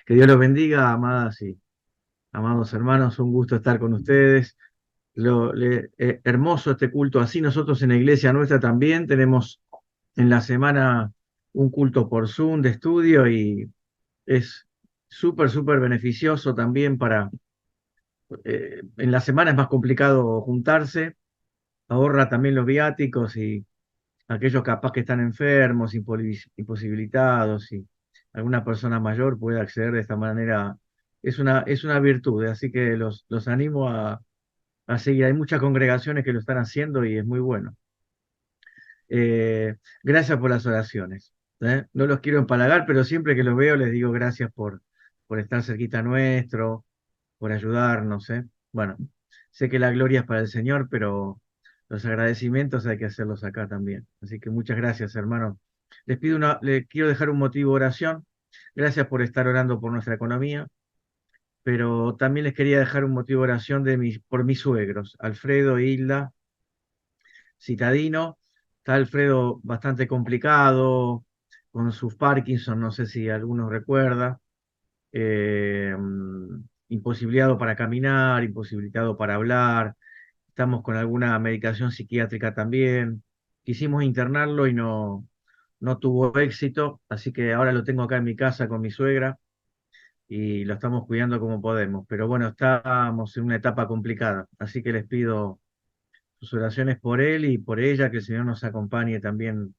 Que Dios los bendiga, amadas y amados hermanos. Un gusto estar con ustedes. Hermoso este culto. Así nosotros en la iglesia nuestra también tenemos en la semana un culto por Zoom de estudio y es súper, súper beneficioso también en la semana es más complicado juntarse, ahorra también los viáticos y aquellos capaz que están enfermos, imposibilitados y alguna persona mayor puede acceder de esta manera. Es una virtud, así que los animo a seguir. Hay muchas congregaciones que lo están haciendo y es muy bueno. Eh, Gracias por las oraciones. No los quiero empalagar, pero siempre que los veo les digo gracias por estar cerquita nuestro, por ayudarnos. Bueno, sé que la gloria es para el Señor, pero los agradecimientos hay que hacerlos acá también. Así que muchas gracias, hermano. Les quiero dejar un motivo de oración. Gracias por estar orando por nuestra economía, pero también les quería dejar un motivo de oración por mis suegros, Alfredo e Hilda Citadino. Está Alfredo bastante complicado con sus Parkinson, no sé si algunos recuerda, imposibilitado para caminar, imposibilitado para hablar. Estamos con alguna medicación psiquiátrica también. Quisimos internarlo y no tuvo éxito, así que ahora lo tengo acá en mi casa con mi suegra y lo estamos cuidando como podemos. Pero bueno, estamos en una etapa complicada, así que les pido sus oraciones por él y por ella, que el Señor nos acompañe también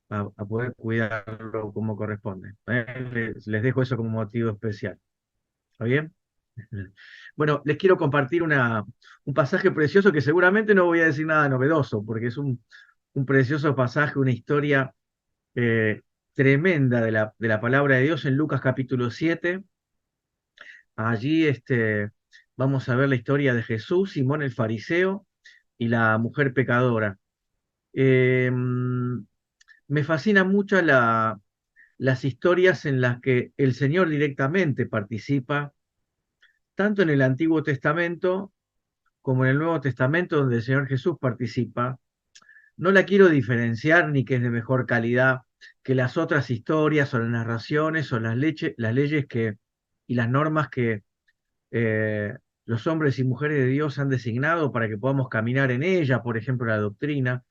a poder cuidarlo como corresponde. Les dejo eso como motivo especial. ¿Está bien? Bueno, les quiero compartir un pasaje precioso que seguramente no voy a decir nada novedoso, porque es un precioso pasaje, una historia eh, tremenda de la palabra de Dios en Lucas capítulo 7. Allí vamos a ver la historia de Jesús, Simón el fariseo y la mujer pecadora. Me fascina mucho las historias en las que el Señor directamente participa, tanto en el Antiguo Testamento como en el Nuevo Testamento, donde el Señor Jesús participa. No la quiero diferenciar ni que es de mejor calidad que las otras historias o las narraciones o las leyes y las normas que eh, los hombres y mujeres de Dios han designado para que podamos caminar en ella, por ejemplo, la doctrina.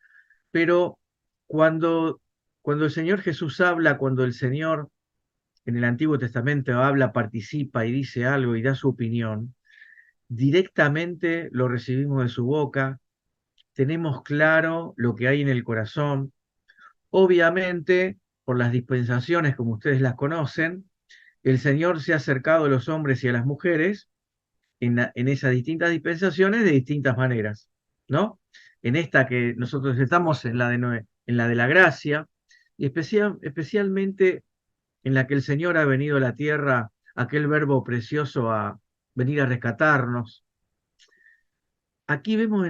Pero cuando, cuando el Señor Jesús habla, cuando el Señor en el Antiguo Testamento habla, participa y dice algo y da su opinión, directamente lo recibimos de su boca, tenemos claro lo que hay en el corazón. Obviamente, por las dispensaciones como ustedes las conocen, el Señor se ha acercado a los hombres y a las mujeres en esas distintas dispensaciones de distintas maneras, ¿no? En esta que nosotros estamos, en la de la gracia, y especialmente en la que el Señor ha venido a la tierra, aquel verbo precioso a venir a rescatarnos. Aquí vemos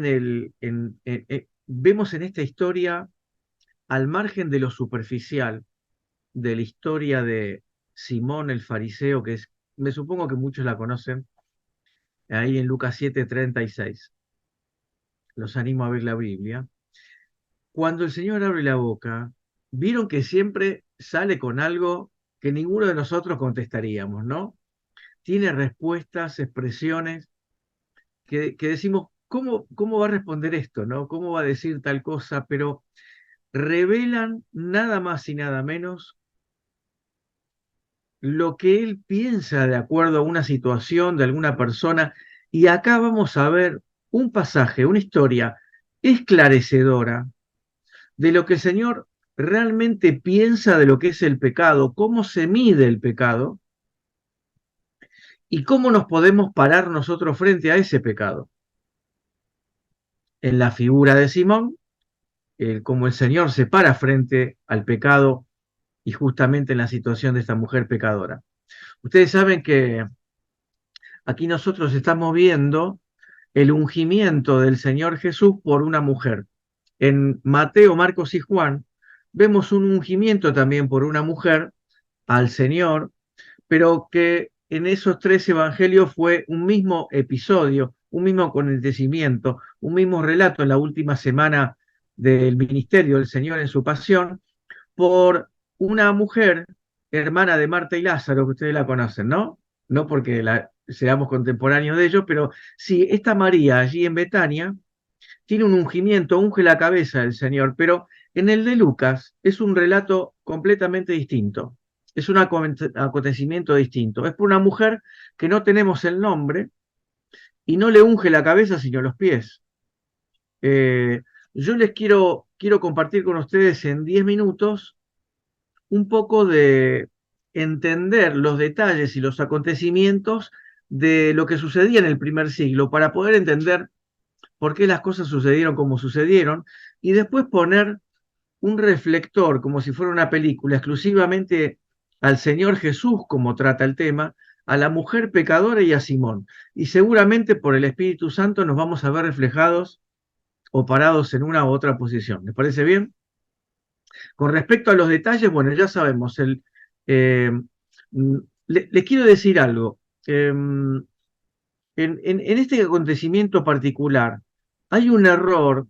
vemos en esta historia, al margen de lo superficial, de la historia de Simón el fariseo, me supongo que muchos la conocen, ahí en Lucas 7:36. Los animo a ver la Biblia. Cuando el Señor abre la boca, vieron que siempre sale con algo que ninguno de nosotros contestaríamos, ¿no? Tiene respuestas, expresiones que decimos, ¿cómo va a responder esto, ¿no? ¿Cómo va a decir tal cosa? Pero revelan nada más y nada menos lo que él piensa de acuerdo a una situación de alguna persona. Y acá vamos a ver un pasaje, una historia esclarecedora de lo que el Señor realmente piensa de lo que es el pecado, cómo se mide el pecado y cómo nos podemos parar nosotros frente a ese pecado. En la figura de Simón, cómo el Señor se para frente al pecado y justamente en la situación de esta mujer pecadora. Ustedes saben que aquí nosotros estamos viendo el ungimiento del Señor Jesús por una mujer. En Mateo, Marcos y Juan vemos un ungimiento también por una mujer al Señor, pero que en esos tres evangelios fue un mismo episodio, un mismo acontecimiento, un mismo relato en la última semana del ministerio del Señor en su pasión, por una mujer hermana de Marta y Lázaro, que ustedes la conocen, ¿no? No porque seamos contemporáneos de ellos, pero sí, esta María allí en Betania tiene un ungimiento, unge la cabeza del Señor, pero en el de Lucas es un relato completamente distinto, es un acontecimiento distinto. Es por una mujer que no tenemos el nombre y no le unge la cabeza sino los pies. Eh, yo les quiero compartir con ustedes en 10 minutos un poco de entender los detalles y los acontecimientos de lo que sucedía en el primer siglo para poder entender por qué las cosas sucedieron como sucedieron y después poner un reflector como si fuera una película exclusivamente al Señor Jesús como trata el tema, a la mujer pecadora y a Simón. Y seguramente por el Espíritu Santo nos vamos a ver reflejados o parados en una u otra posición. ¿Les parece bien? Con respecto a los detalles, bueno, ya sabemos, eh, les quiero decir algo. En este acontecimiento particular hay un error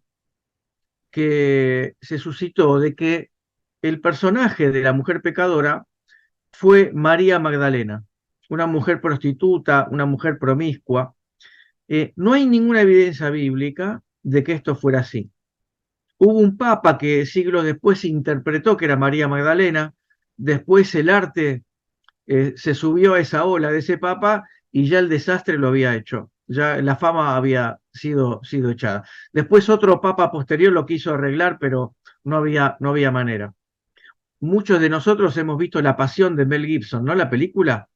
que se suscitó de que el personaje de la mujer pecadora fue María Magdalena, una mujer prostituta, una mujer promiscua. No hay ninguna evidencia bíblica de que esto fuera así. Hubo un papa que siglos después interpretó que era María Magdalena, después el arte se subió a esa ola de ese papa y ya el desastre lo había hecho, ya la fama había sido echada. Después otro papa posterior lo quiso arreglar, pero no había manera. Muchos de nosotros hemos visto La Pasión de Mel Gibson, ¿no? La película.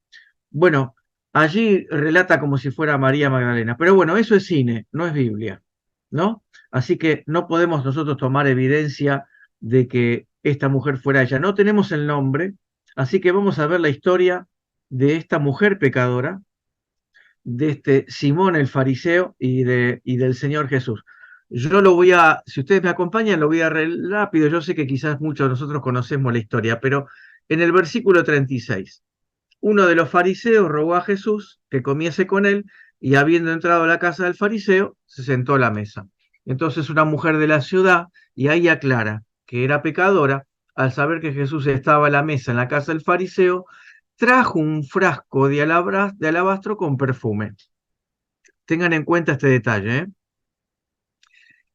Bueno, allí relata como si fuera María Magdalena, pero bueno, eso es cine, no es Biblia, ¿no? Así que no podemos nosotros tomar evidencia de que esta mujer fuera ella. No tenemos el nombre, así que vamos a ver la historia de esta mujer pecadora, de este Simón el fariseo y del Señor Jesús. Yo lo voy a, si ustedes me acompañan, lo voy a rápido. Yo sé que quizás muchos de nosotros conocemos la historia, pero en el versículo 36, uno de los fariseos rogó a Jesús que comiese con él y habiendo entrado a la casa del fariseo, se sentó a la mesa. Entonces una mujer de la ciudad, y ahí aclara que era pecadora, al saber que Jesús estaba a la mesa en la casa del fariseo, trajo un frasco de alabastro con perfume. Tengan en cuenta este detalle, ¿eh?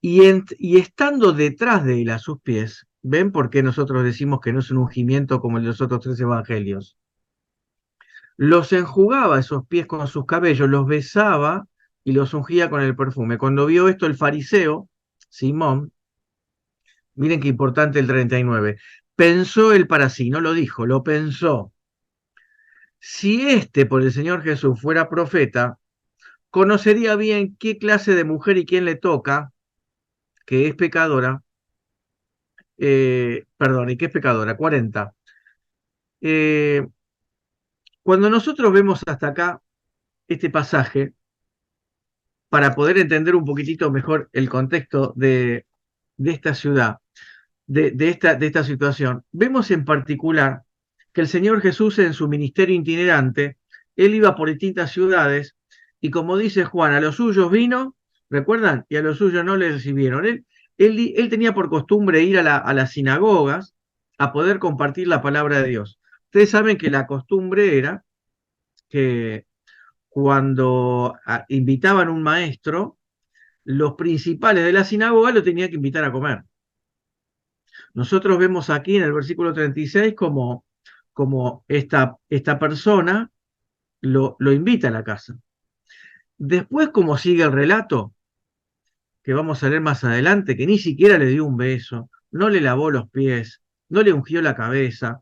Y estando detrás de él a sus pies, ¿ven por qué nosotros decimos que no es un ungimiento como el de los otros tres evangelios? Los enjugaba esos pies con sus cabellos, los besaba y los ungía con el perfume. Cuando vio esto el fariseo, Simón, miren qué importante el 39, pensó él para sí, no lo dijo, lo pensó. Si este por el Señor Jesús fuera profeta, conocería bien qué clase de mujer y quién le toca, que es pecadora, perdón, y que es pecadora, 40. Eh, Cuando nosotros vemos hasta acá este pasaje, para poder entender un poquitito mejor el contexto de esta ciudad, de esta situación, vemos en particular que el Señor Jesús en su ministerio itinerante, él iba por distintas ciudades y como dice Juan, a los suyos vino, ¿recuerdan? Y a los suyos no le recibieron. Él tenía por costumbre ir a las sinagogas a poder compartir la palabra de Dios. Ustedes saben que la costumbre era que cuando invitaban a un maestro, los principales de la sinagoga lo tenían que invitar a comer. Nosotros vemos aquí en el versículo 36 como esta persona lo invita a la casa. Después, como sigue el relato, que vamos a leer más adelante, que ni siquiera le dio un beso, no le lavó los pies, no le ungió la cabeza,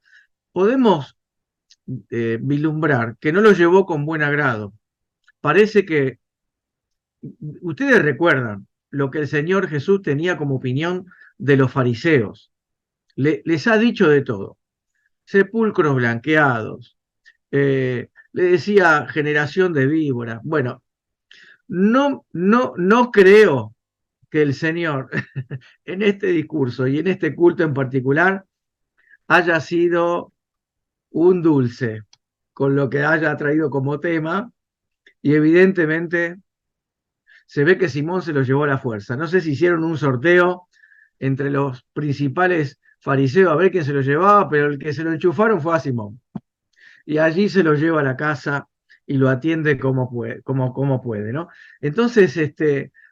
podemos vislumbrar que no lo llevó con buen agrado. Parece que ustedes recuerdan lo que el Señor Jesús tenía como opinión de los fariseos. Les ha dicho de todo. Sepulcros blanqueados. Le decía generación de víboras. Bueno, no creo que el Señor en este discurso y en este culto en particular haya sido un dulce con lo que haya traído como tema y evidentemente se ve que Simón se lo llevó a la fuerza. No sé si hicieron un sorteo entre los principales fariseo a ver quién se lo llevaba, pero el que se lo enchufaron fue a Simón. Y allí se lo lleva a la casa y lo atiende como puede, ¿no? Entonces,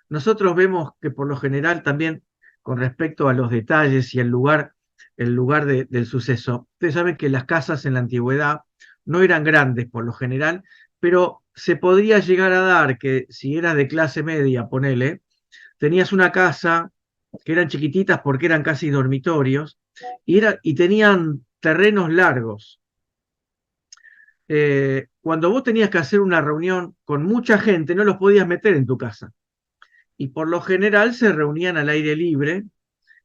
nosotros vemos que por lo general también con respecto a los detalles y el lugar del suceso, ustedes saben que las casas en la antigüedad no eran grandes por lo general, pero se podría llegar a dar que si eras de clase media, ponele, tenías una casa que eran chiquititas porque eran casi dormitorios y tenían terrenos largos. Cuando vos tenías que hacer una reunión con mucha gente, no los podías meter en tu casa. Y por lo general se reunían al aire libre,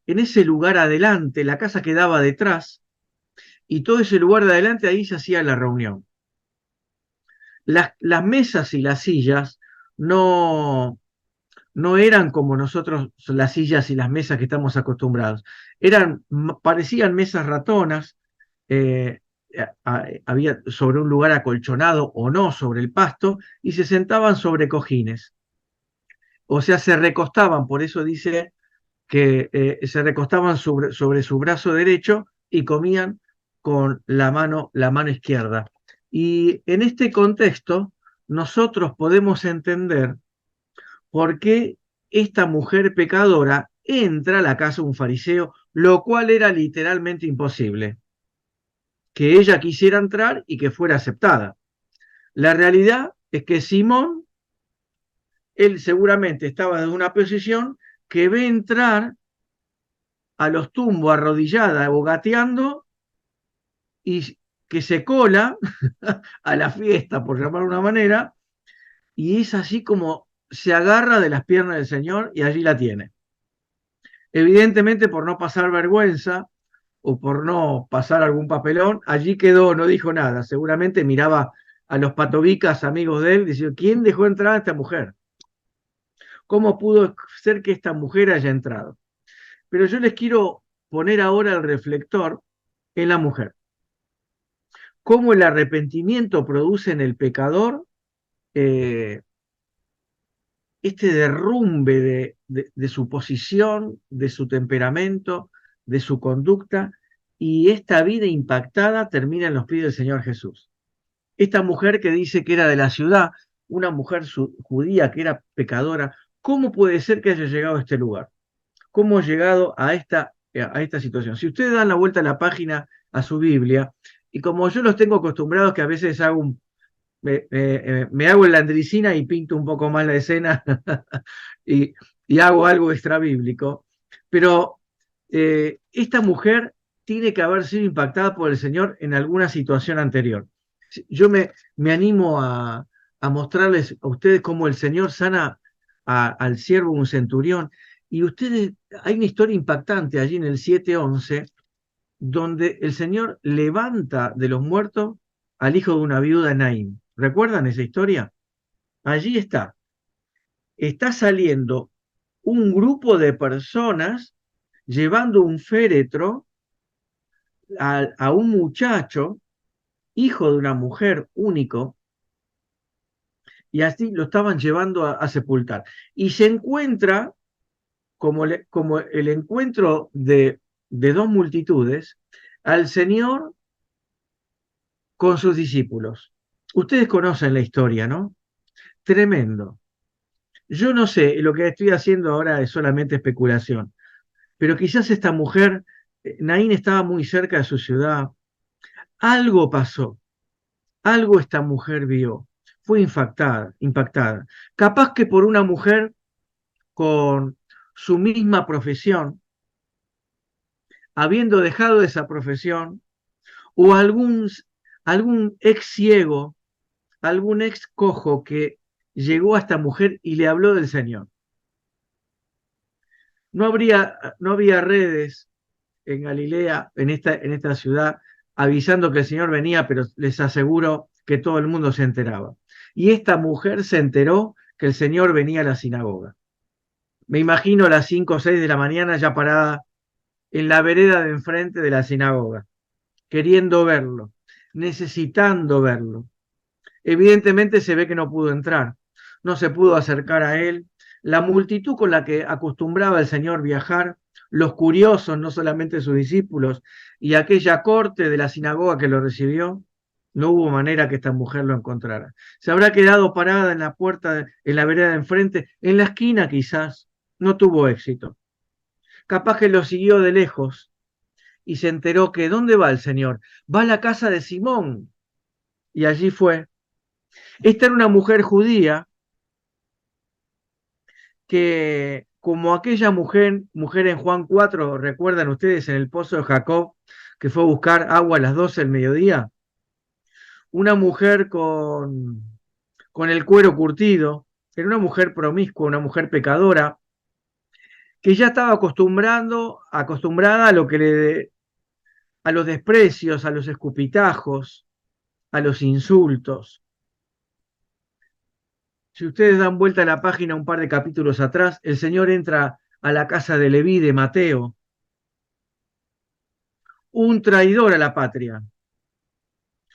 en ese lugar adelante, la casa quedaba detrás, y todo ese lugar de adelante ahí se hacía la reunión. Las mesas y las sillas no, no eran como nosotros las sillas y las mesas que estamos acostumbrados. Parecían mesas ratonas, eh, había sobre un lugar acolchonado o no sobre el pasto, y se sentaban sobre cojines. O sea, se recostaban, por eso dice que se recostaban sobre su brazo derecho y comían con la mano izquierda. Y en este contexto, nosotros podemos entender por qué esta mujer pecadora entra a la casa de un fariseo, lo cual era literalmente imposible, que ella quisiera entrar y que fuera aceptada. La realidad es que Simón, él seguramente estaba en una posición que ve entrar a los tumbos arrodillada o gateando y que se cola a la fiesta, por llamarlo de una manera, y es así como se agarra de las piernas del Señor y allí la tiene. Evidentemente por no pasar vergüenza o por no pasar algún papelón, allí quedó, no dijo nada. Seguramente miraba a los patobicas amigos de él diciendo, ¿quién dejó entrar a esta mujer? ¿Cómo pudo ser que esta mujer haya entrado? Pero yo les quiero poner ahora el reflector en la mujer. Cómo el arrepentimiento produce en el pecador eh, este derrumbe de su posición, de su temperamento, de su conducta, y esta vida impactada termina en los pies del Señor Jesús. Esta mujer que dice que era de la ciudad, una mujer judía que era pecadora, ¿cómo puede ser que haya llegado a este lugar? ¿Cómo ha llegado a esta situación? Si ustedes dan la vuelta a la página a su Biblia, y como yo los tengo acostumbrados que a veces me hago en la andricina y pinto un poco más la escena y, y hago algo extra bíblico, pero esta mujer tiene que haber sido impactada por el Señor en alguna situación anterior. Yo me animo a mostrarles a ustedes cómo el Señor sana al siervo, un centurión, y ustedes, hay una historia impactante allí en el 7:11, donde el Señor levanta de los muertos al hijo de una viuda, Naín. ¿Recuerdan esa historia? Allí está. Está saliendo un grupo de personas llevando un féretro a un muchacho, hijo de una mujer único, y así lo estaban llevando a sepultar. Y se encuentra, como el encuentro de dos multitudes, al Señor con sus discípulos. Ustedes conocen la historia, ¿no? Tremendo. Yo no sé, lo que estoy haciendo ahora es solamente especulación, pero quizás esta mujer, Naín estaba muy cerca de su ciudad, algo pasó, algo esta mujer vio, fue impactada. Capaz que por una mujer con su misma profesión, habiendo dejado esa profesión, o algún ex ciego, algún ex cojo que llegó a esta mujer y le habló del Señor. No había redes en Galilea, en esta ciudad, avisando que el Señor venía, pero les aseguro que todo el mundo se enteraba. Y esta mujer se enteró que el Señor venía a la sinagoga. Me imagino a las 5 o 6 de la mañana ya parada en la vereda de enfrente de la sinagoga, queriendo verlo, necesitando verlo. Evidentemente se ve que no pudo entrar, no se pudo acercar a él, La multitud con la que acostumbraba el Señor viajar, los curiosos, no solamente sus discípulos, y aquella corte de la sinagoga que lo recibió, no hubo manera que esta mujer lo encontrara. Se habrá quedado parada en la puerta, en la vereda de enfrente, en la esquina quizás. No tuvo éxito. Capaz que lo siguió de lejos y se enteró que ¿dónde va el Señor? Va a la casa de Simón. Y allí fue. Esta era una mujer judía que, como aquella mujer en Juan 4, recuerdan ustedes en el pozo de Jacob, que fue a buscar agua a las 12 del mediodía, una mujer con el cuero curtido, era una mujer promiscua, una mujer pecadora, que ya estaba acostumbrada a lo que a los desprecios, a los escupitajos, a los insultos. Si ustedes dan vuelta a la página un par de capítulos atrás, el Señor entra a la casa de Leví de Mateo, un traidor a la patria,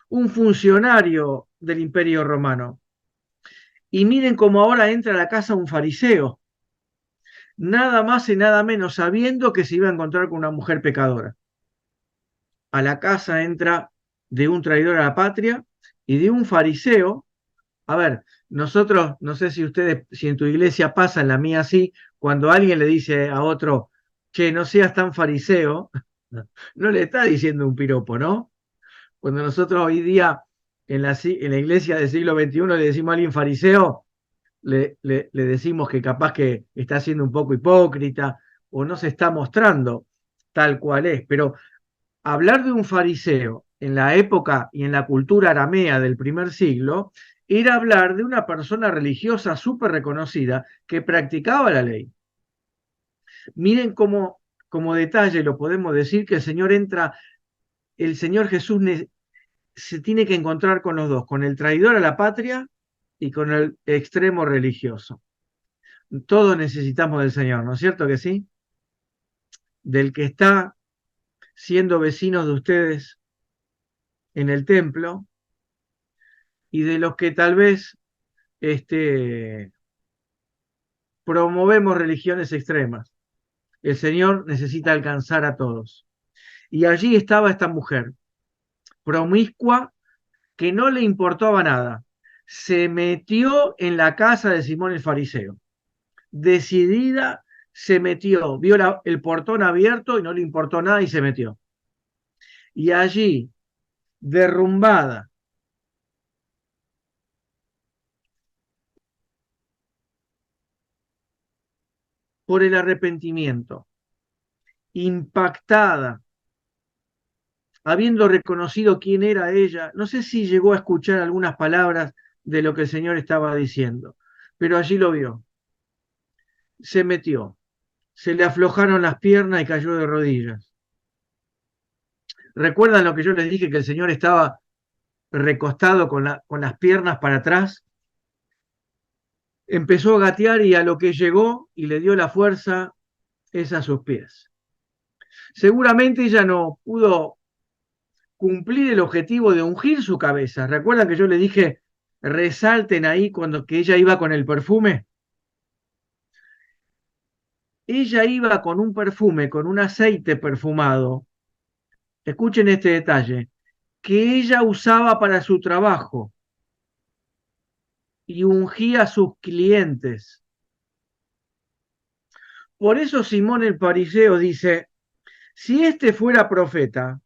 un funcionario del Imperio Romano. Y miren cómo ahora entra a la casa un fariseo, nada más y nada menos sabiendo que se iba a encontrar con una mujer pecadora. A la casa entra de un traidor a la patria y de un fariseo. A ver, nosotros, no sé si ustedes, si en tu iglesia pasa, en la mía sí, cuando alguien le dice a otro, che, no seas tan fariseo, no le está diciendo un piropo, ¿no? Cuando nosotros hoy día en la iglesia del siglo XXI le decimos a alguien fariseo, le decimos que capaz que está siendo un poco hipócrita o no se está mostrando tal cual es. Pero hablar de un fariseo en la época y en la cultura aramea del primer siglo era hablar de una persona religiosa súper reconocida que practicaba la ley. Miren cómo, como detalle lo podemos decir que el Señor Jesús se tiene que encontrar con los dos, con el traidor a la patria y con el extremo religioso. Todos necesitamos del Señor, ¿no es cierto que sí? Del que está siendo vecinos de ustedes en el templo y de los que tal vez promovemos religiones extremas. El Señor necesita alcanzar a todos. Y allí estaba esta mujer, promiscua, que no le importaba nada. Se metió en la casa de Simón el Fariseo. Decidida, se metió, vio el portón abierto y no le importó nada y se metió. Y allí, derrumbada por el arrepentimiento, impactada, habiendo reconocido quién era ella, no sé si llegó a escuchar algunas palabras de lo que el Señor estaba diciendo, pero allí lo vio, se metió, se le aflojaron las piernas y cayó de rodillas. ¿Recuerdan lo que yo les dije, que el Señor estaba recostado con las piernas para atrás? Empezó a gatear y a lo que llegó y le dio la fuerza es a sus pies. Seguramente ella no pudo cumplir el objetivo de ungir su cabeza. ¿Recuerdan que yo le dije, resalten ahí cuando que ella iba con el perfume? Ella iba con un perfume, con un aceite perfumado. Escuchen este detalle, que ella usaba para su trabajo y ungía a sus clientes. Por eso Simón el Fariseo dice, si este fuera profeta,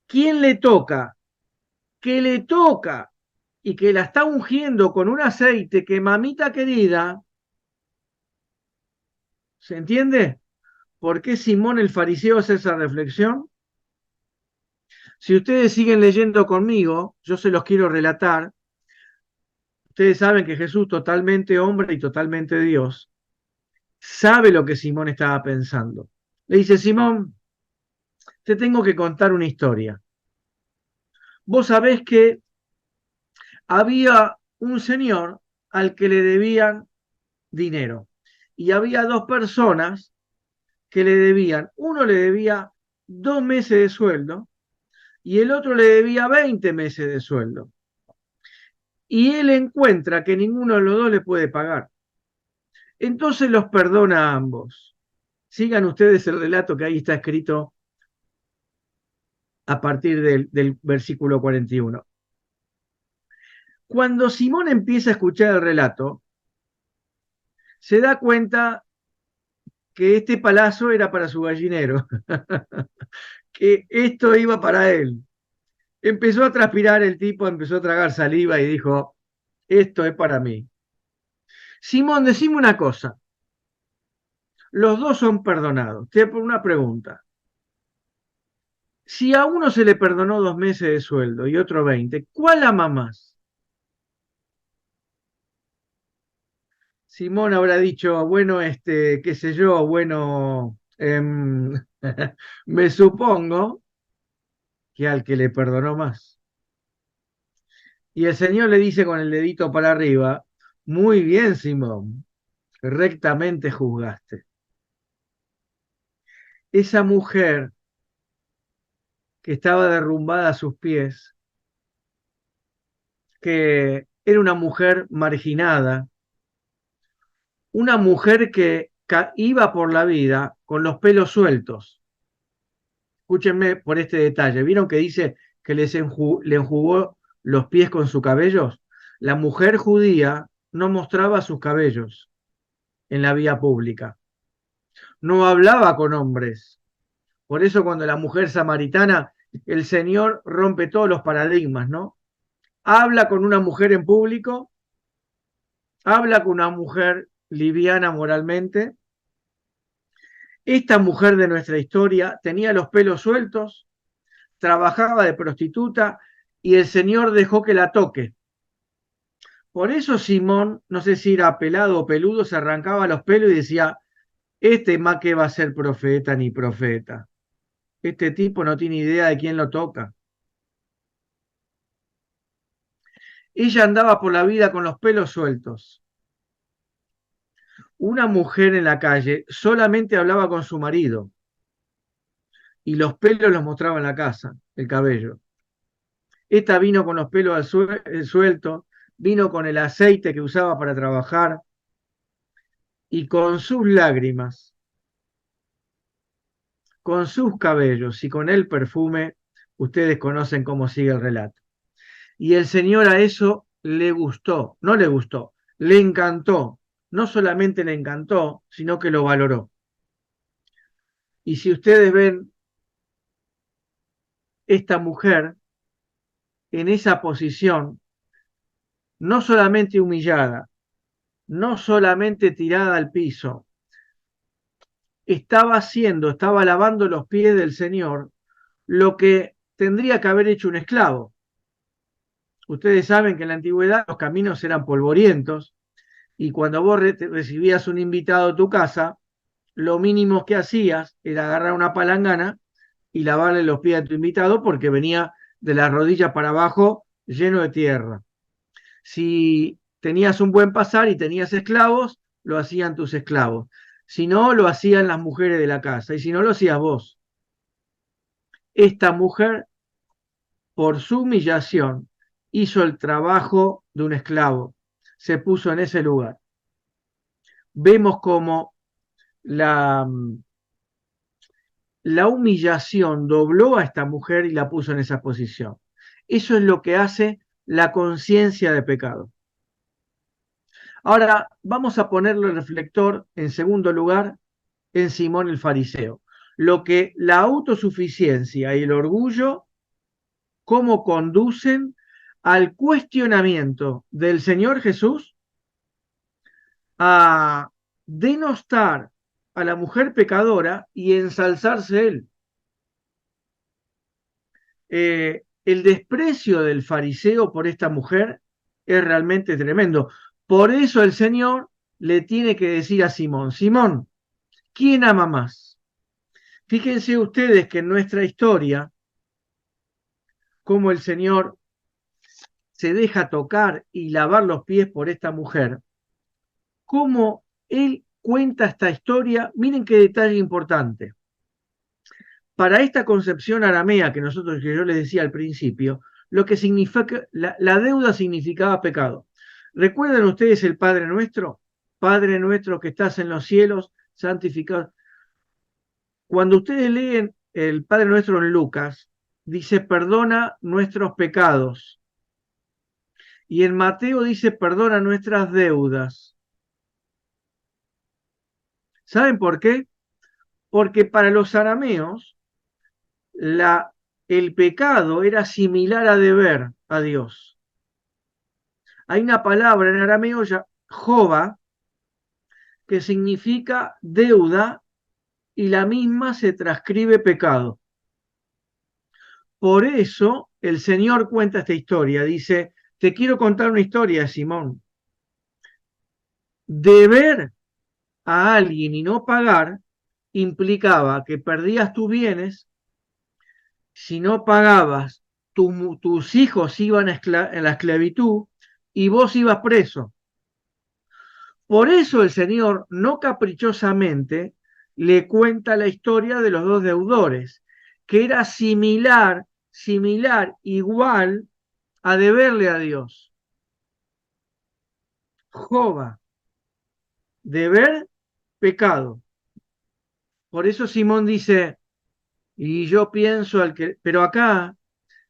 ¿quién le toca? Que le toca y que la está ungiendo con un aceite que, mamita querida, ¿se entiende? ¿Por qué Simón el Fariseo hace esa reflexión? Si ustedes siguen leyendo conmigo, yo se los quiero relatar. Ustedes saben que Jesús, totalmente hombre y totalmente Dios, sabe lo que Simón estaba pensando. Le dice, Simón, te tengo que contar una historia. Vos sabés que había un señor al que le debían dinero y había dos personas que le debían. Uno le debía 2 meses de sueldo y el otro le debía 20 meses de sueldo. y él encuentra que ninguno de los dos le puede pagar. Entonces los perdona a ambos. Sigan ustedes el relato que ahí está escrito a partir del versículo 41. Cuando Simón empieza a escuchar el relato, se da cuenta que este palazo era para su gallinero, que esto iba para él. Empezó a transpirar el tipo, empezó a tragar saliva y dijo, esto es para mí. Simón, decime una cosa, los dos son perdonados. Te hago una pregunta. Si a uno se le perdonó 2 meses de sueldo y otro 20, ¿cuál ama más? Simón habrá dicho, bueno, qué sé yo, bueno, me supongo que al que le perdonó más. Y el Señor le dice con el dedito para arriba, muy bien, Simón, rectamente juzgaste. Esa mujer que estaba derrumbada a sus pies, que era una mujer marginada, una mujer que iba por la vida con los pelos sueltos. Escúchenme por este detalle. ¿Vieron que dice que le enjugó los pies con sus cabellos? La mujer judía no mostraba sus cabellos en la vía pública. No hablaba con hombres. Por eso cuando la mujer samaritana, el Señor rompe todos los paradigmas, ¿no? Habla con una mujer en público, habla con una mujer liviana moralmente. Esta mujer de nuestra historia tenía los pelos sueltos, trabajaba de prostituta y el Señor dejó que la toque. Por eso Simón, no sé si era pelado o peludo, se arrancaba los pelos y decía, este más que va a ser profeta ni profeta. Este tipo no tiene idea de quién lo toca. Ella andaba por la vida con los pelos sueltos. Una mujer en la calle solamente hablaba con su marido y los pelos los mostraba en la casa, el cabello. Esta vino con los pelos sueltos, vino con el aceite que usaba para trabajar y con sus lágrimas, con sus cabellos y con el perfume, ustedes conocen cómo sigue el relato. Y el Señor a eso le gustó, no le gustó, le encantó. No solamente le encantó, sino que lo valoró. Y si ustedes ven esta mujer en esa posición, no solamente humillada, no solamente tirada al piso, estaba lavando los pies del Señor, lo que tendría que haber hecho un esclavo. Ustedes saben que en la antigüedad los caminos eran polvorientos y cuando vos recibías un invitado a tu casa, lo mínimo que hacías era agarrar una palangana y lavarle los pies a tu invitado porque venía de las rodillas para abajo lleno de tierra. Si tenías un buen pasar y tenías esclavos, lo hacían tus esclavos. Si no, lo hacían las mujeres de la casa. Y si no, lo hacías vos. Esta mujer, por su humillación, hizo el trabajo de un esclavo. Se puso en ese lugar. Vemos como la humillación dobló a esta mujer y la puso en esa posición. Eso es lo que hace la conciencia de pecado. Ahora vamos a ponerle el reflector en segundo lugar en Simón el fariseo. Lo que la autosuficiencia y el orgullo, cómo conducen al cuestionamiento del Señor Jesús, a denostar a la mujer pecadora y ensalzarse él. El desprecio del fariseo por esta mujer es realmente tremendo. Por eso el Señor le tiene que decir a Simón, Simón, ¿quién ama más? Fíjense ustedes que en nuestra historia, cómo el Señor se deja tocar y lavar los pies por esta mujer, cómo Él cuenta esta historia, miren qué detalle importante. Para esta concepción aramea que yo les decía al principio, lo que significa, la deuda significaba pecado. ¿Recuerdan ustedes el Padre Nuestro? Padre nuestro que estás en los cielos, santificado. Cuando ustedes leen el Padre Nuestro en Lucas, dice perdona nuestros pecados. Y en Mateo dice perdona nuestras deudas. ¿Saben por qué? Porque para los arameos el pecado era similar a deber a Dios. Hay una palabra en arameo, jova, que significa deuda y la misma se transcribe pecado. Por eso el Señor cuenta esta historia. Dice, te quiero contar una historia, Simón. Deber a alguien y no pagar implicaba que perdías tus bienes. Si no pagabas, tus hijos iban en la esclavitud y vos ibas preso. Por eso el Señor, no caprichosamente, le cuenta la historia de los dos deudores, que era similar, igual a deberle a Dios. Jova, deber, pecado. Por eso Simón dice, y yo pienso pero acá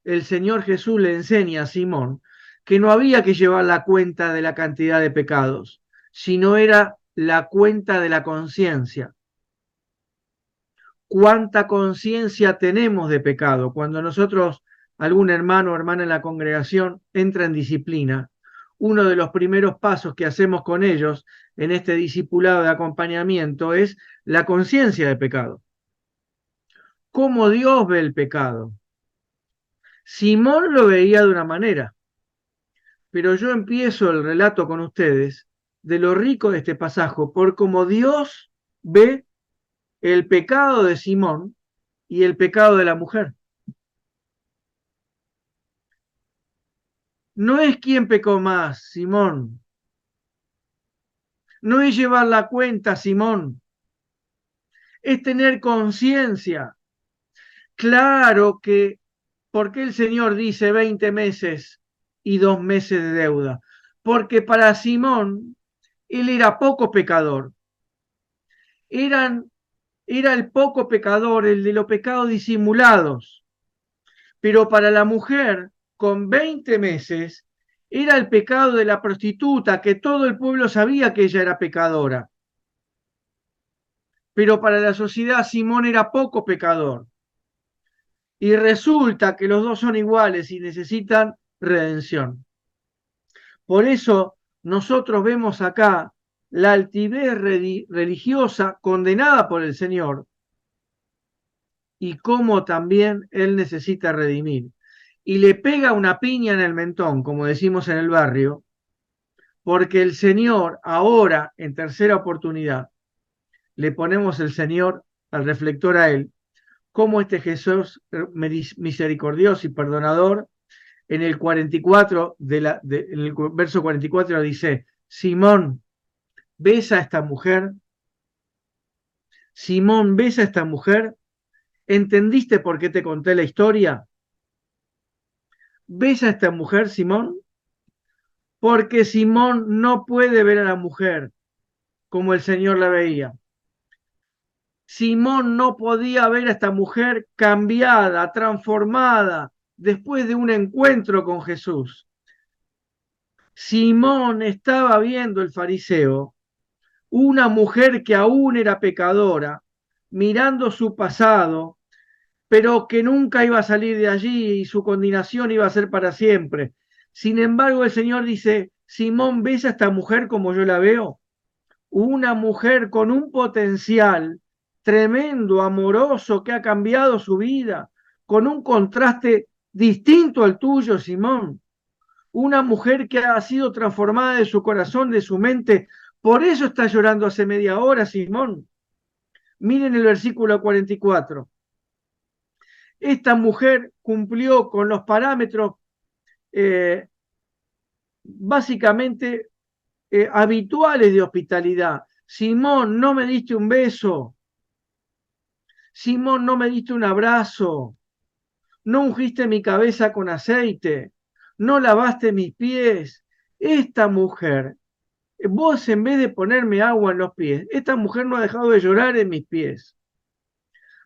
el Señor Jesús le enseña a Simón que no había que llevar la cuenta de la cantidad de pecados, sino era la cuenta de la conciencia. ¿Cuánta conciencia tenemos de pecado? Cuando nosotros, algún hermano o hermana en la congregación entra en disciplina, uno de los primeros pasos que hacemos con ellos en este discipulado de acompañamiento es la conciencia de pecado. ¿Cómo Dios ve el pecado? Simón lo veía de una manera, pero yo empiezo el relato con ustedes de lo rico de este pasaje, por cómo Dios ve el pecado de Simón y el pecado de la mujer. No es quién pecó más, Simón. No es llevar la cuenta, Simón. Es tener conciencia. Claro que, ¿por qué el Señor dice 20 meses y 2 meses de deuda? Porque para Simón, él era poco pecador. Era el poco pecador, el de los pecados disimulados. Pero para la mujer, con 20 meses, era el pecado de la prostituta, que todo el pueblo sabía que ella era pecadora. Pero para la sociedad Simón era poco pecador. Y resulta que los dos son iguales y necesitan redención. Por eso nosotros vemos acá la altivez religiosa condenada por el Señor y cómo también Él necesita redimir. Y le pega una piña en el mentón, como decimos en el barrio, porque el Señor ahora, en tercera oportunidad, le ponemos el Señor al reflector a Él, como este Jesús misericordioso y perdonador, en el 44, en el verso 44 dice, Simón, ¿ves a esta mujer? Simón, ¿ves a esta mujer? ¿Entendiste por qué te conté la historia? ¿Ves a esta mujer, Simón? Porque Simón no puede ver a la mujer como el Señor la veía. Simón no podía ver a esta mujer cambiada, transformada, después de un encuentro con Jesús. Simón estaba viendo el fariseo, una mujer que aún era pecadora, mirando su pasado, pero que nunca iba a salir de allí y su condenación iba a ser para siempre. Sin embargo, el Señor dice, Simón, ¿ves a esta mujer como yo la veo? Una mujer con un potencial tremendo, amoroso, que ha cambiado su vida, con un contraste distinto al tuyo, Simón. Una mujer que ha sido transformada de su corazón, de su mente. Por eso está llorando hace media hora, Simón. Miren el versículo 44. Esta mujer cumplió con los parámetros básicamente habituales de hospitalidad. Simón, no me diste un beso. Simón, no me diste un abrazo. no ungiste mi cabeza con aceite, no lavaste mis pies. Esta mujer, vos en vez de ponerme agua en los pies, esta mujer no ha dejado de llorar en mis pies.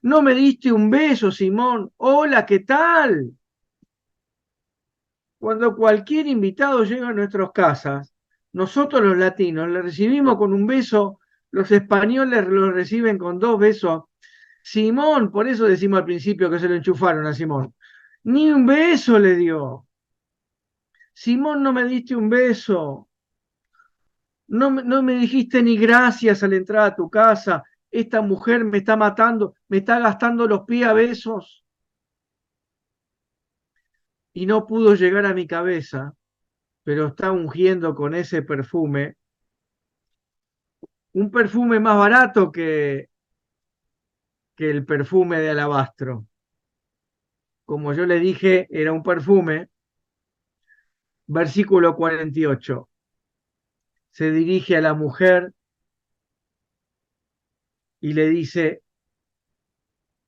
No me diste un beso, Simón. Hola, ¿qué tal? Cuando cualquier invitado llega a nuestras casas, nosotros los latinos le recibimos con un beso, los españoles lo reciben con 2 besos. Simón, por eso decimos al principio que se lo enchufaron a Simón. Ni un beso le dio. Simón, no me diste un beso. No me dijiste ni gracias al entrar a tu casa. Esta mujer me está matando, me está gastando los pies a besos. Y no pudo llegar a mi cabeza, pero está ungiendo con ese perfume, un perfume más barato que el perfume de alabastro. Como yo le dije, era un perfume. Versículo 48. Se dirige a la mujer y le dice,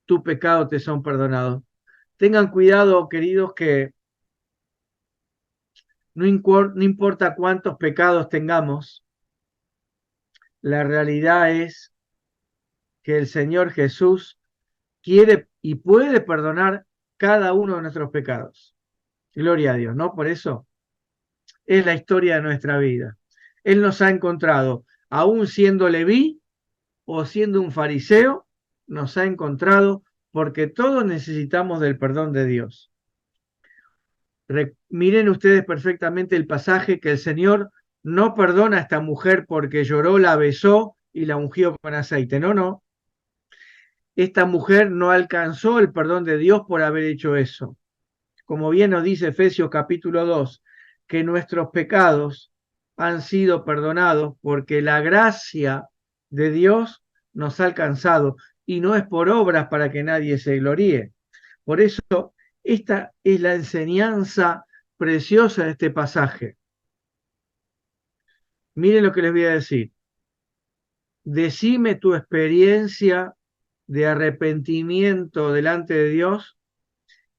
tu pecado te son perdonados. Tengan cuidado, queridos, que no importa cuántos pecados tengamos, la realidad es que el Señor Jesús quiere y puede perdonar cada uno de nuestros pecados. Gloria a Dios, ¿no? Por eso es la historia de nuestra vida. Él nos ha encontrado, aún siendo Leví o siendo un fariseo, nos ha encontrado porque todos necesitamos del perdón de Dios. Miren ustedes perfectamente el pasaje que el Señor no perdona a esta mujer porque lloró, la besó y la ungió con aceite. No, no. Esta mujer no alcanzó el perdón de Dios por haber hecho eso. Como bien nos dice Efesios capítulo 2, que nuestros pecados han sido perdonados porque la gracia de Dios nos ha alcanzado y no es por obras para que nadie se gloríe. Por eso, esta es la enseñanza preciosa de este pasaje. Miren lo que les voy a decir. Decime tu experiencia de arrepentimiento delante de Dios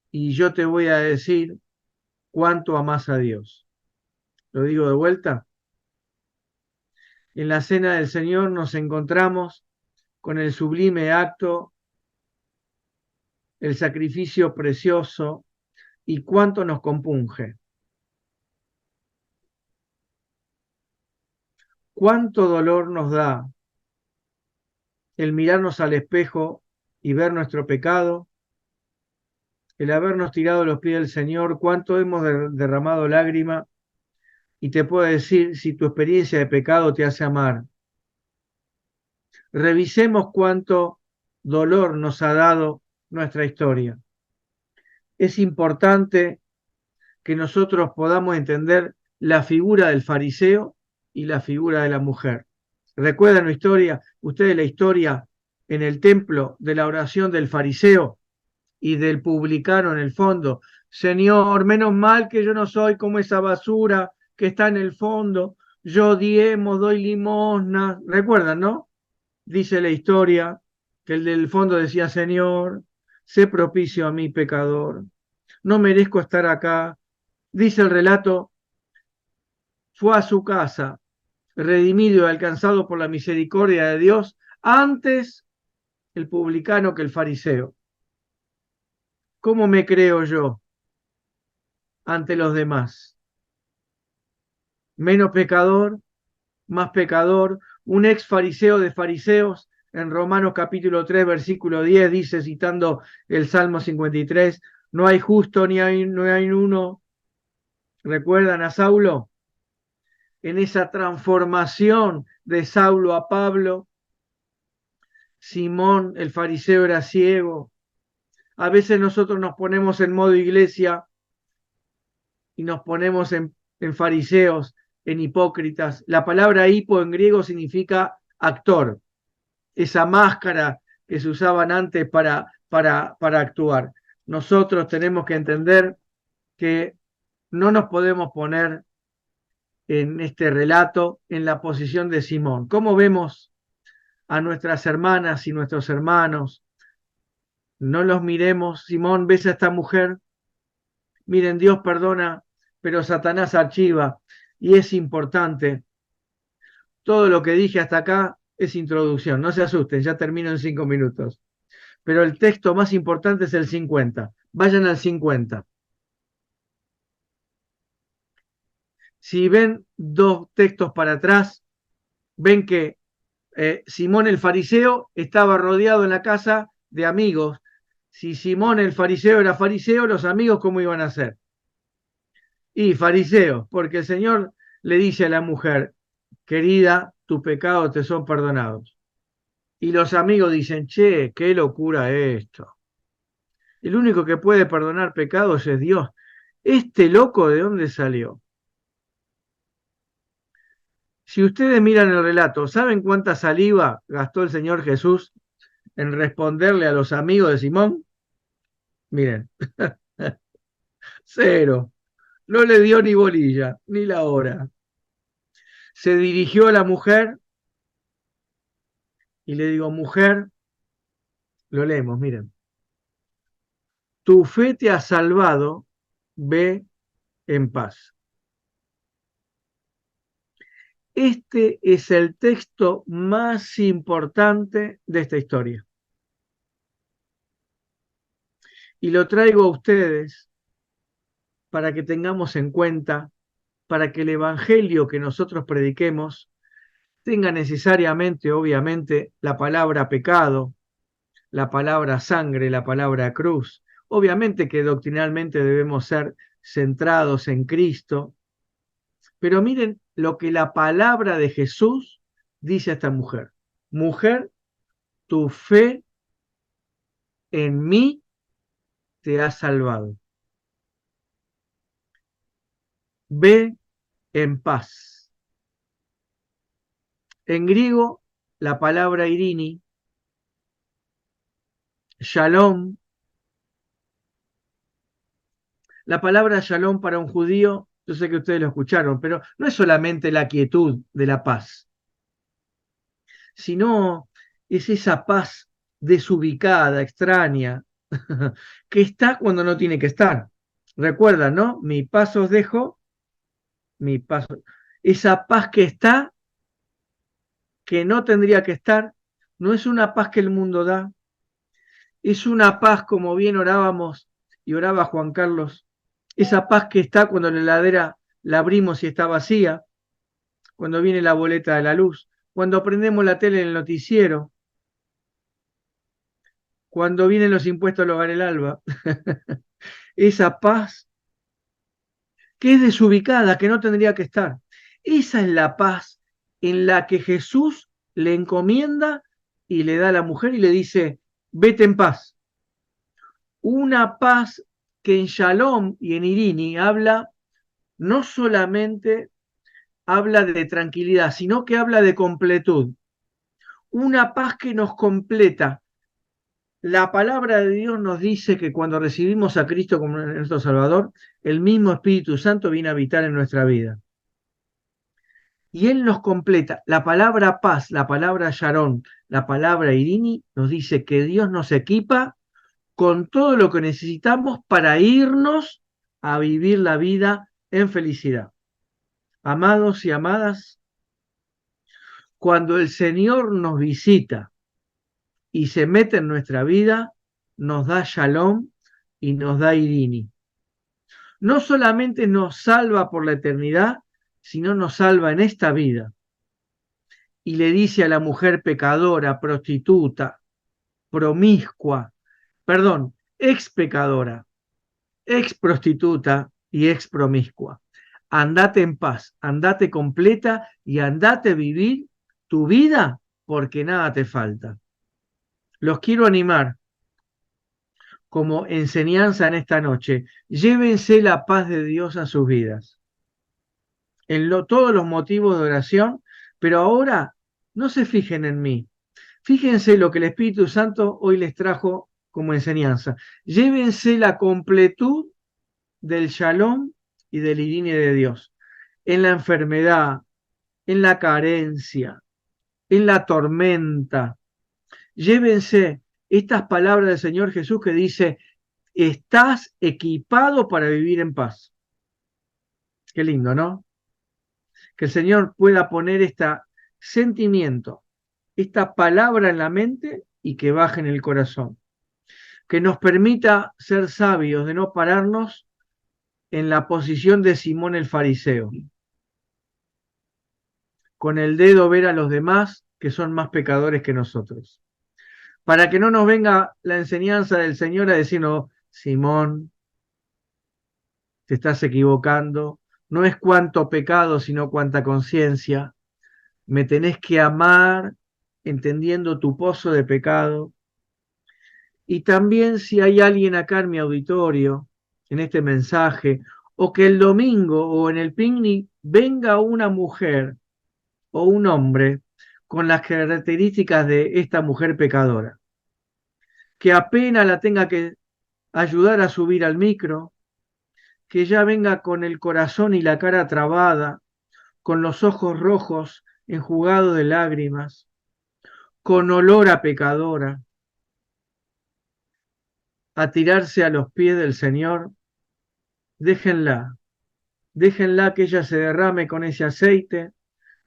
y yo te voy a decir cuánto amás a Dios. Lo digo de vuelta. En la cena del Señor nos encontramos con el sublime acto, el sacrificio precioso y cuánto nos compunge. Cuánto dolor nos da el mirarnos al espejo y ver nuestro pecado, el habernos tirado a los pies del Señor, cuánto hemos derramado lágrima. Y te puedo decir, si tu experiencia de pecado te hace amar, revisemos cuánto dolor nos ha dado nuestra historia. Es importante que nosotros podamos entender la figura del fariseo y la figura de la mujer. ¿Recuerdan la historia? Ustedes la historia en el templo de la oración del fariseo y del publicano en el fondo. Señor, menos mal que yo no soy como esa basura que está en el fondo. Yo diezmo, doy limosna. ¿Recuerdan, no? Dice la historia que el del fondo decía, Señor, sé propicio a mí, pecador. No merezco estar acá. Dice el relato, fue a su casa, redimido y alcanzado por la misericordia de Dios, antes el publicano que el fariseo. ¿Cómo me creo yo ante los demás? Menos pecador, más pecador, un ex fariseo de fariseos, en Romanos capítulo 3, versículo 10, dice, citando el Salmo 53, no hay justo no hay uno. ¿Recuerdan a Saulo? En esa transformación de Saulo a Pablo, Simón el fariseo era ciego. A veces nosotros nos ponemos en modo iglesia y nos ponemos en fariseos, en hipócritas. La palabra hipo en griego significa actor, esa máscara que se usaban antes para actuar. Nosotros tenemos que entender que no nos podemos poner en este relato en la posición de Simón. ¿Cómo vemos a nuestras hermanas y nuestros hermanos no los miremos. Simón, ves a esta mujer, miren, Dios perdona, pero Satanás archiva. Y es importante, todo lo que dije hasta acá es introducción, no se asusten, ya termino en 5 minutos. Pero el texto más importante es el 50. Vayan al 50. Si ven 2 textos para atrás, ven que Simón el fariseo estaba rodeado en la casa de amigos. Si Simón el fariseo era fariseo, los amigos, ¿cómo iban a ser? Y fariseos, porque el Señor le dice a la mujer, querida, tus pecados te son perdonados. Y los amigos dicen, che, qué locura esto. El único que puede perdonar pecados es Dios. ¿Este loco de dónde salió? Si ustedes miran el relato, ¿saben cuánta saliva gastó el Señor Jesús en responderle a los amigos de Simón? Miren, cero. No le dio ni bolilla, ni la hora. Se dirigió a la mujer y le digo, mujer, lo leemos, miren. Tu fe te ha salvado, ve en paz. Este es el texto más importante de esta historia. Y lo traigo a ustedes para que tengamos en cuenta, para que el evangelio que nosotros prediquemos tenga necesariamente, obviamente, la palabra pecado, la palabra sangre, la palabra cruz. Obviamente que doctrinalmente debemos ser centrados en Cristo, pero miren lo que la palabra de Jesús dice a esta mujer. Mujer, tu fe en mí te ha salvado. Ve en paz. En griego, la palabra irini, shalom, la palabra shalom para un judío, yo sé que ustedes lo escucharon, pero no es solamente la quietud de la paz, sino es esa paz desubicada, extraña, que está cuando no tiene que estar. Recuerda, ¿no? Mi paz os dejo, mi paz. Esa paz que está, que no tendría que estar, no es una paz que el mundo da, es una paz como bien orábamos y oraba Juan Carlos, esa paz que está cuando la heladera la abrimos y está vacía, cuando viene la boleta de la luz, cuando prendemos la tele en el noticiero, cuando vienen los impuestos al hogar el alba. Esa paz que es desubicada, que no tendría que estar. Esa es la paz en la que Jesús le encomienda y le da a la mujer y le dice, vete en paz. Una paz que en Shalom y en Irini habla, no solamente habla de tranquilidad, sino que habla de completud. Una paz que nos completa. La palabra de Dios nos dice que cuando recibimos a Cristo como nuestro Salvador, el mismo Espíritu Santo viene a habitar en nuestra vida. Y Él nos completa. La palabra paz, la palabra Sharon, la palabra Irini nos dice que Dios nos equipa con todo lo que necesitamos para irnos a vivir la vida en felicidad. Amados y amadas, cuando el Señor nos visita y se mete en nuestra vida, nos da Shalom y nos da Irini. No solamente nos salva por la eternidad, sino nos salva en esta vida. Y le dice a la mujer pecadora, prostituta, promiscua, perdón, ex pecadora, ex prostituta y ex promiscua. Andate en paz, andate completa y andate a vivir tu vida porque nada te falta. Los quiero animar como enseñanza en esta noche. Llévense la paz de Dios a sus vidas. Todos los motivos de oración, pero ahora no se fijen en mí. Fíjense lo que el Espíritu Santo hoy les trajo como enseñanza. Llévense la completud del shalom y del irini de Dios. En la enfermedad, en la carencia, en la tormenta. Llévense estas palabras del Señor Jesús que dice, estás equipado para vivir en paz. Qué lindo, ¿no? Que el Señor pueda poner este sentimiento, esta palabra en la mente y que baje en el corazón. Que nos permita ser sabios, de no pararnos en la posición de Simón el fariseo, con el dedo ver a los demás que son más pecadores que nosotros. Para que no nos venga la enseñanza del Señor a decirnos, Simón, te estás equivocando, no es cuánto pecado, sino cuánta conciencia, me tenés que amar entendiendo tu pozo de pecado. Y también si hay alguien acá en mi auditorio, en este mensaje, o que el domingo o en el picnic venga una mujer o un hombre con las características de esta mujer pecadora, que apenas la tenga que ayudar a subir al micro, que ya venga con el corazón y la cara trabada, con los ojos rojos enjugados de lágrimas, con olor a pecadora, a tirarse a los pies del Señor, déjenla, déjenla que ella se derrame con ese aceite,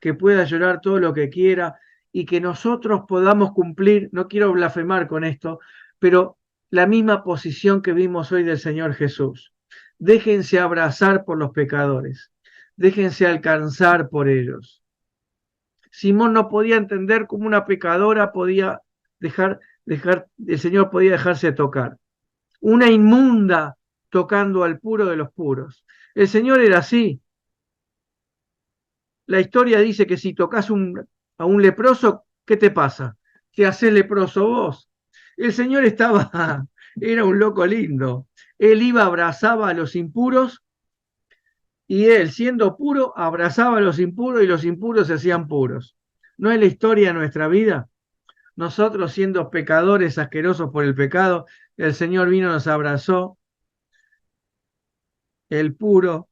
que pueda llorar todo lo que quiera y que nosotros podamos cumplir, no quiero blasfemar con esto, pero la misma posición que vimos hoy del Señor Jesús. Déjense abrazar por los pecadores, déjense alcanzar por ellos. Simón no podía entender cómo una pecadora podía el Señor podía dejarse tocar. Una inmunda tocando al puro de los puros. El Señor era así. La historia dice que si tocas a un leproso, ¿qué te pasa? Te haces leproso vos. El Señor estaba, era un loco lindo. Él iba, abrazaba a los impuros y él, siendo puro, abrazaba a los impuros y los impuros se hacían puros. ¿No es la historia de nuestra vida? Nosotros siendo pecadores asquerosos por el pecado, el Señor vino, nos abrazó, el puro,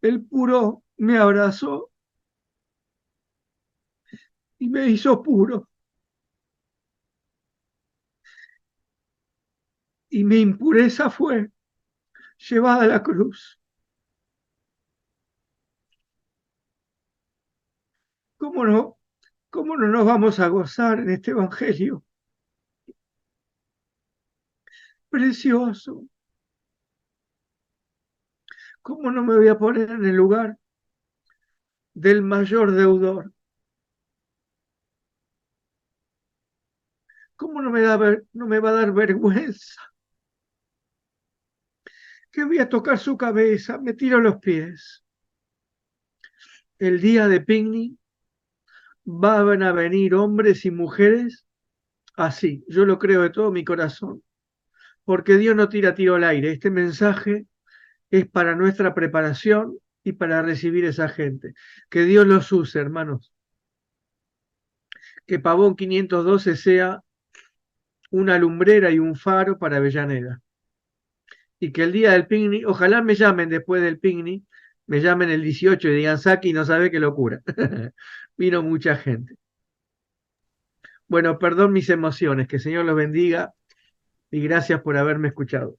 el puro me abrazó y me hizo puro. Y mi impureza fue llevada a la cruz. ¿Cómo no, cómo no nos vamos a gozar en este evangelio precioso? ¿Cómo no me voy a poner en el lugar del mayor deudor? ¿Cómo no me va a dar vergüenza? Que voy a tocar su cabeza, me tiro a los pies. El día de picnic van a venir hombres y mujeres así, yo lo creo de todo mi corazón, porque Dios no tira tiro al aire. Este mensaje es para nuestra preparación y para recibir esa gente. Que Dios los use, hermanos. Que Pavón 512 sea una lumbrera y un faro para Avellaneda. Y que el día del picnic, ojalá me llamen después del picnic, me llamen el 18 y digan, Saki, no sabe qué locura. Vino mucha gente. Bueno, perdón mis emociones, que el Señor los bendiga y gracias por haberme escuchado.